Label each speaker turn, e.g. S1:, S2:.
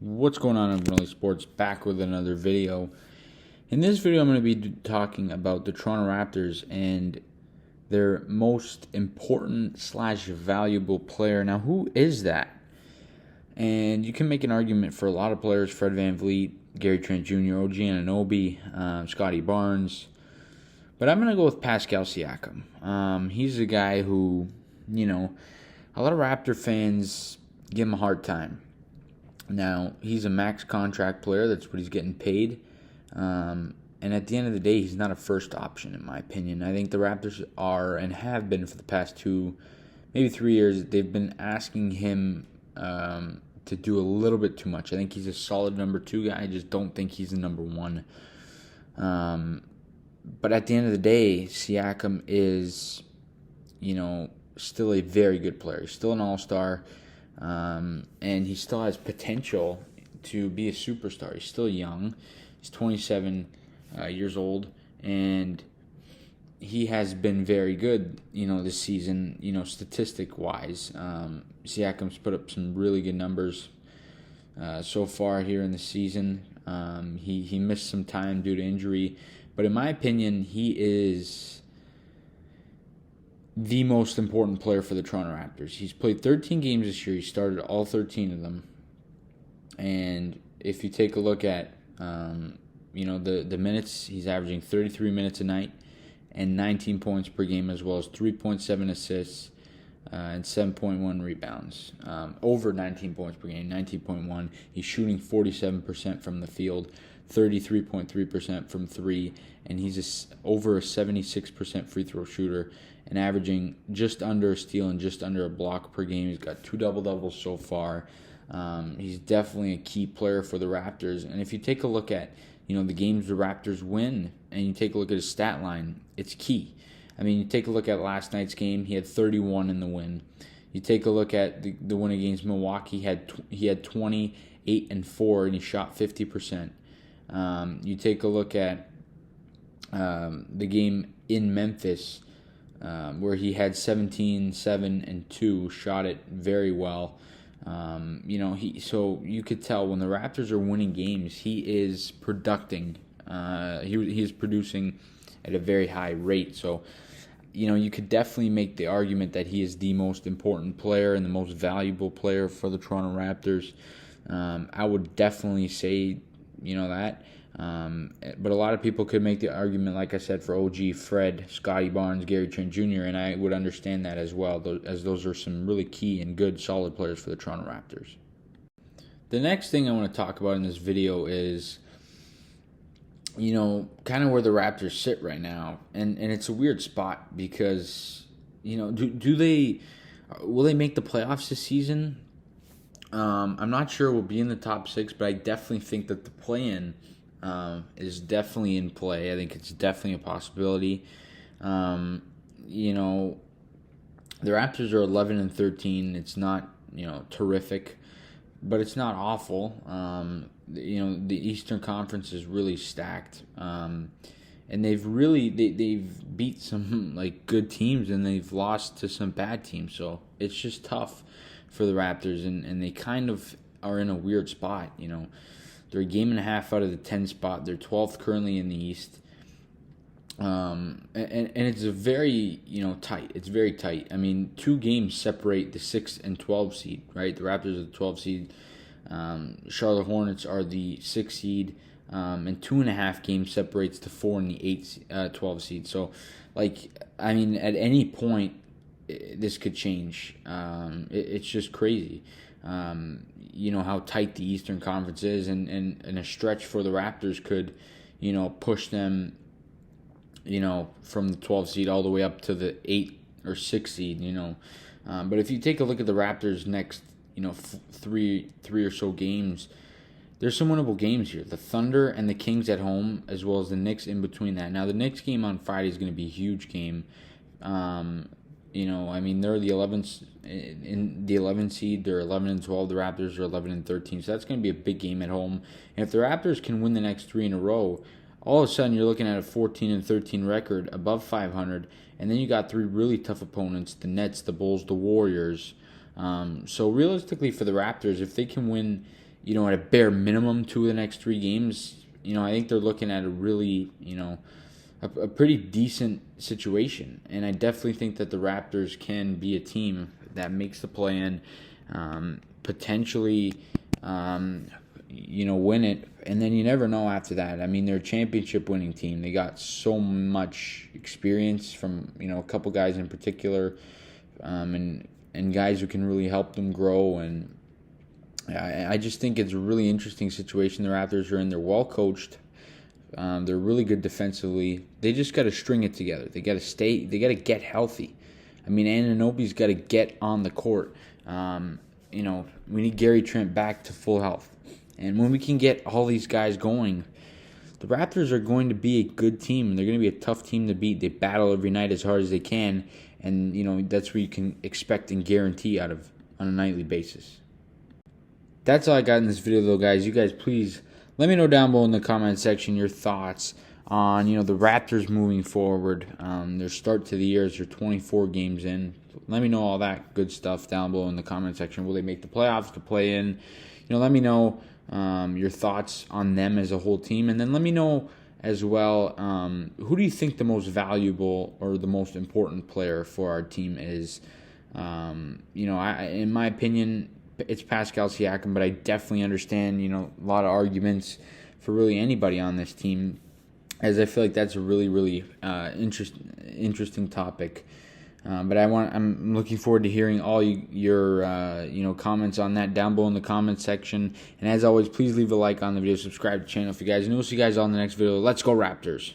S1: What's going on, Really Sports? Back with another video. In this video, I'm going to be talking about the Toronto Raptors and their most important / valuable player. Now, who is that? And you can make an argument for a lot of players: Fred VanVleet, Gary Trent Jr., OG Anunoby, Scotty Barnes. But I'm going to go with Pascal Siakam. He's a guy who, a lot of Raptor fans give him a hard time. Now, he's a max contract player. That's what he's getting paid. And at the end of the day, he's not a first option, in my opinion. I think the Raptors are and have been for the past 2, maybe 3 years. They've been asking him to do a little bit too much. I think he's a solid number 2 guy. I just don't think he's the number 1. But at the end of the day, Siakam is, still a very good player. He's still an all-star. And he still has potential to be a superstar. He's still young. He's 27 years old, and he has been very good, this season, statistic-wise. Siakam's put up some really good numbers so far here in the season. He missed some time due to injury, but in my opinion, he is the most important player for the Toronto Raptors. He's played 13 games this year. He started all 13 of them. And if you take a look at, the minutes, he's averaging 33 minutes a night and 19 points per game, as well as 3.7 assists and 7.1 rebounds. Over 19 points per game, 19.1. He's shooting 47% from the field, 33.3% from 3, and he's over a 76% free throw shooter and averaging just under a steal and just under a block per game. He's got 2 double-doubles so far. He's definitely a key player for the Raptors. And if you take a look at, the games the Raptors win and you take a look at his stat line, it's key. I mean, you take a look at last night's game, he had 31 in the win. You take a look at the win against Milwaukee, he had 28 and 4, and he shot 50%. You take a look at the game in Memphis, where he had 17, 7, and 2, shot it very well. So you could tell when the Raptors are winning games, he is producing. He is producing at a very high rate. So, you could definitely make the argument that he is the most important player and the most valuable player for the Toronto Raptors. I would definitely say, that. But a lot of people could make the argument, like I said, for OG, Fred, Scotty Barnes, Gary Trent Jr., and I would understand that as well, as those are some really key and good, solid players for the Toronto Raptors. The next thing I want to talk about in this video is, kind of where the Raptors sit right now, and it's a weird spot because, will they make the playoffs this season? I'm not sure we'll be in the top 6, but I definitely think that the play-in is definitely in play. I think it's definitely a possibility. The Raptors are 11 and 13. It's not, terrific, but it's not awful. The Eastern Conference is really stacked. And they've beat some good teams, and they've lost to some bad teams. So it's just tough for the Raptors, and they kind of are in a weird spot. They're a game and a half out of the 10 spot. They're 12th currently in the East. And it's a very, tight. It's very tight. I mean, 2 games separate the 6 and 12 seed, right? The Raptors are the 12 seed. Charlotte Hornets are the 6 seed. And 2.5 games separates the 4 and the 12 seed. So, at any point, this could change. It's just crazy. How tight the Eastern Conference is, and a stretch for the Raptors could, push them, from the 12 seed all the way up to the 8 or 6 seed, But if you take a look at the Raptors' next, three or so games, there's some winnable games here. The Thunder and the Kings at home, as well as the Knicks in between that. Now, the Knicks game on Friday is going to be a huge game. They're the 11th in the 11th seed. They're 11 and 12. The Raptors are 11 and 13. So that's going to be a big game at home. And if the Raptors can win the next 3 in a row, all of a sudden you're looking at a 14 and 13 record, above 500. And then you got 3 really tough opponents: the Nets, the Bulls, the Warriors. So realistically, for the Raptors, if they can win, at a bare minimum 2 of the next 3 games, I think they're looking at a really, a pretty decent situation. And I definitely think that the Raptors can be a team that makes the play-in, potentially, win it. And then you never know after that. I mean, they're a championship-winning team. They got so much experience from, a couple guys in particular, and guys who can really help them grow. And I just think it's a really interesting situation the Raptors are in. They're well coached. They're really good defensively. They just got to string it together. They got to get healthy. I mean, Anunoby's got to get on the court. We need Gary Trent back to full health. And when we can get all these guys going, the Raptors are going to be a good team. They're going to be a tough team to beat. They battle every night as hard as they can. And, that's what you can expect and guarantee out of on a nightly basis. That's all I got in this video, though, guys. You guys, please let me know down below in the comment section your thoughts on, the Raptors moving forward. Their start to the year is they're 24 games in. Let me know all that good stuff down below in the comment section. Will they make the playoffs to play in? Let me know your thoughts on them as a whole team. And then let me know as well, who do you think the most valuable or the most important player for our team is? In my opinion, it's Pascal Siakam, but I definitely understand, a lot of arguments for really anybody on this team, as I feel like that's a really, really interesting topic. But I'm looking forward to hearing all your comments on that down below in the comments section. And as always, please leave a like on the video, subscribe to the channel if you guys, and we'll see you guys on the next video. Let's go Raptors!